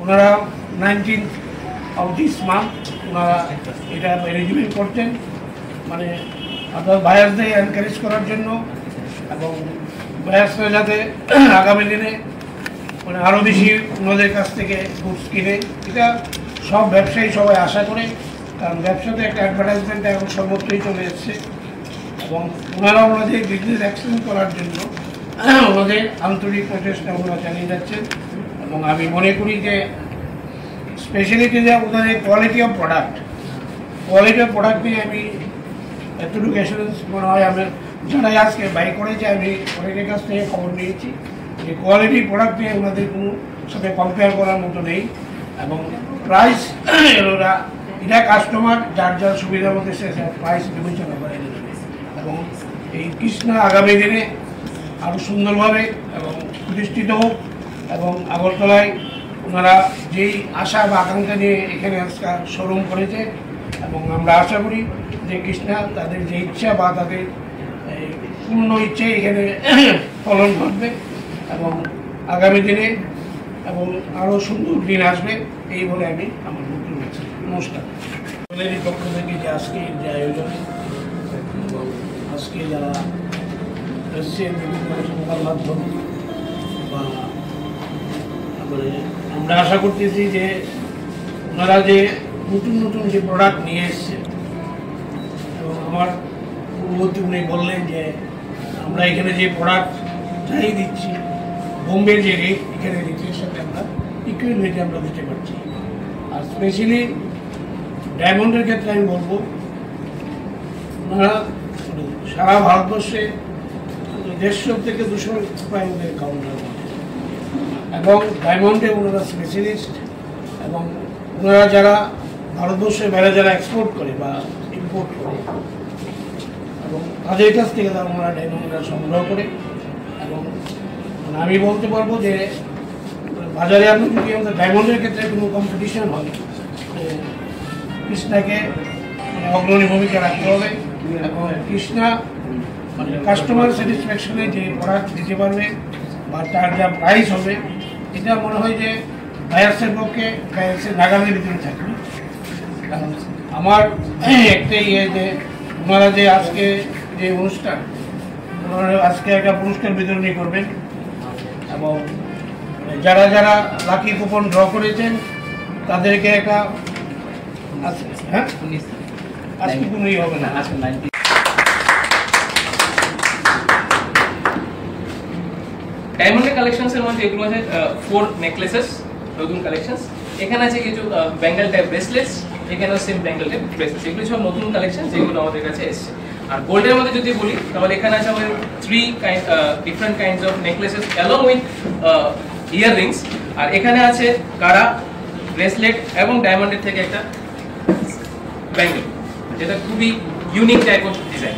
ওনারা 19th of this month ওনারা এটা রেজিমেন্ট করছেন, মানে আপনার বায়াসদের এনকারেজ করার জন্য এবং বায়াসরা যাতে আগামী দিনে মানে আরও বেশি ওনাদের কাছ থেকে গুডস কিনে, এটা সব ব্যবসায়ী সবাই আশা করে, কারণ ব্যবসাতে একটা অ্যাডভার্টাইজমেন্ট এখন সর্বত্রই চলে এসছে এবং ওনারা ওনাদের বিজনেস এক্সটেন্ড করার জন্য ওনাদের আন্তরিক প্রচেষ্টা ওনারা চালিয়ে যাচ্ছেন। এবং আমি মনে করি যে স্পেশালিটি যে ওনাদের কোয়ালিটি অফ প্রোডাক্ট নিয়ে আমি এতটুকু অ্যাসুরেন্স মনে হয় আমার যারাই আজকে বাই করেছে, আমি অনেকের কাছ থেকে খবর নিয়েছি যে কোয়ালিটি প্রোডাক্ট নিয়ে ওনাদের কোনো সাথে কম্পেয়ার করার মতো নেই। এবং প্রাইস ওরা এটা কাস্টমার যার যার সুবিধার মধ্যে সে প্রাইস বিবেচনা করে নেবে। এবং এই কৃষ্ণা আগামী দিনে আরও সুন্দরভাবে এবং প্রতিষ্ঠিত হোক এবং আগরতলায় ওনারা যেই আশা বা আকাঙ্ক্ষা নিয়ে এখানে আজকাল শোরুম করেছে এবং আমরা আশা করি যে কৃষ্ণা তাদের যে ইচ্ছা বা তাদের পূর্ণ ইচ্ছে এখানে ফলন ঘটবে এবং আগামী দিনে এবং আরও সুন্দর দিন আসবে, এই বলে আমি আমার বক্তব্য রাখছি। নমস্কার। দলেরই পক্ষ থেকে যে আজকের যে আয়োজন, আজকে যারা এসছেন বিভিন্ন সংবাদ মাধ্যম বা আমরা আশা করতেছি যে ওনারা যে নতুন নতুন যে প্রোডাক্ট নিয়ে এসছে এবং আমার পূর্ববর্তী উনি বললেন যে আমরা এখানে যে প্রোডাক্ট চাই দিচ্ছি, বোম্বের যে রেট এখানে রেটের সাথে আমরা ইকুয়াল রেটে আমরা দিতে পারছি। আর স্পেশালি ডায়মন্ডের ক্ষেত্রে আমি বলবো ওনারা সারা ভারতবর্ষে 150 থেকে 200 প্রায় ওদের কাউন্টার এবং ডায়মন্ডে ওনারা স্পেশালিস্ট এবং ওনারা যারা ভারতবর্ষের বাইরে যারা এক্সপোর্ট করে বা ইম্পোর্ট করে এবং তাদের কাছ থেকে তারা ওনারা ডায়মন্ডরা সংগ্রহ করে। এবং আমি বলতে পারবো যে বাজারে আপনি যদি আমাদের ডায়মন্ডের ক্ষেত্রে কোনো কম্পিটিশন হয়, কৃষ্ণাকে মানে অগ্রণী ভূমিকা রাখতে হবে এবং কৃষ্ণা মানে কাস্টমার স্যাটিসফ্যাকশনে যে প্রোডাক্ট দিতে পারবে বা তার যা প্রাইস হবে, এটা মনে হয় যে বায়ার্সের পক্ষে বায়ার্সের নাগালের ভিতরে থাকবে। কারণ আমার একটাই যে ওনারা যে আজকে যে অনুষ্ঠান, ওনারা আজকে একটা পুরস্কার বিতরণী করবেন এবং যারা যারা লাকি কুপন ড্র করেছেন তাদেরকে একটা আজকে কোনোই হবে না, আজকে 90 ডায়মন্ডের কালেকশনসের মধ্যে এগুলো আছে 4 নেকলেসেস নতুন কালেকশনস, এখানে আছে কিছু বেঙ্গল টাইপ ব্রেসলেটস, এখানেও সেম বেঙ্গল টাইপ ব্রেসলেটস, এগুলো সব নতুন কালেকশন যেগুলো আমাদের কাছে এসেছে। আর গোল্ডের মধ্যে যদি বলি তাহলে এখানে আছে আমাদের 3 different kinds of necklaces along with earrings, আর এখানে আছে কারা ব্রেসলেট এবং ডায়মন্ডের থেকে একটা ব্যাঙ্গল, যেটা খুবই ইউনিক টাইপ অফ ডিজাইন।